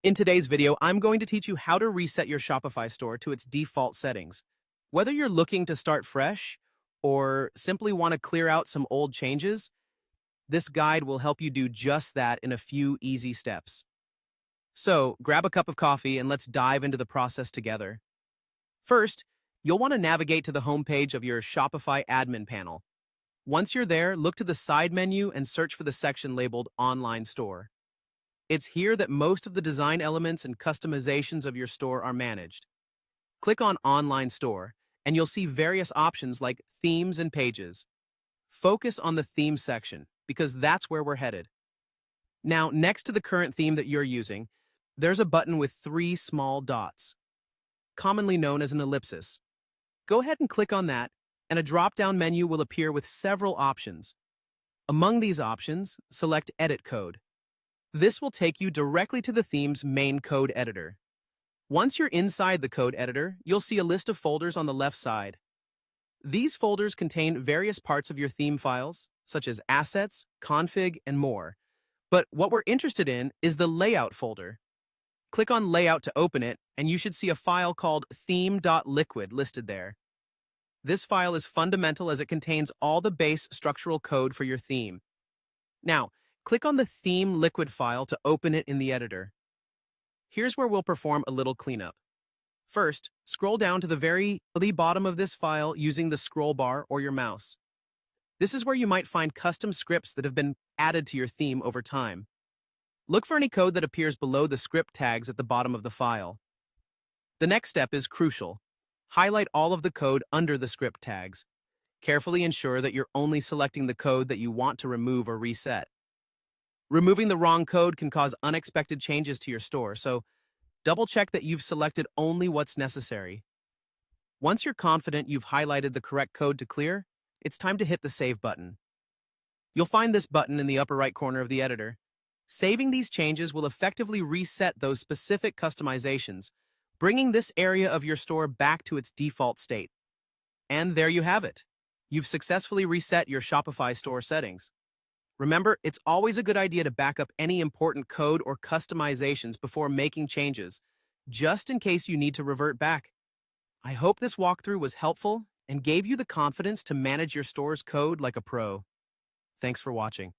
In today's video, I'm going to teach you how to reset your Shopify store to its default settings. Whether you're looking to start fresh or simply want to clear out some old changes, this guide will help you do just that in a few easy steps. So, grab a cup of coffee and let's dive into the process together. First, you'll want to navigate to the homepage of your Shopify admin panel. Once you're there, look to the side menu and search for the section labeled Online Store. It's here that most of the design elements and customizations of your store are managed. Click on Online Store, and you'll see various options like themes and pages. Focus on the theme section, because that's where we're headed. Now, next to the current theme that you're using, there's a button with 3 small dots, commonly known as an ellipsis. Go ahead and click on that, and a drop-down menu will appear with several options. Among these options, select Edit Code. This will take you directly to the theme's main code editor. Once you're inside the code editor, you'll see a list of folders on the left side. These folders contain various parts of your theme files, such as assets, config, and more. But what we're interested in is the layout folder. Click on Layout to open it, and you should see a file called theme.liquid listed there. This file is fundamental as it contains all the base structural code for your theme. Now, click on the theme liquid file to open it in the editor. Here's where we'll perform a little cleanup. First, scroll down to the very bottom of this file using the scroll bar or your mouse. This is where you might find custom scripts that have been added to your theme over time. Look for any code that appears below the script tags at the bottom of the file. The next step is crucial. Highlight all of the code under the script tags. Carefully ensure that you're only selecting the code that you want to remove or reset. Removing the wrong code can cause unexpected changes to your store, so double-check that you've selected only what's necessary. Once you're confident you've highlighted the correct code to clear, it's time to hit the Save button. You'll find this button in the upper right corner of the editor. Saving these changes will effectively reset those specific customizations, bringing this area of your store back to its default state. And there you have it. You've successfully reset your Shopify store settings. Remember, it's always a good idea to back up any important code or customizations before making changes, just in case you need to revert back. I hope this walkthrough was helpful and gave you the confidence to manage your store's code like a pro. Thanks for watching.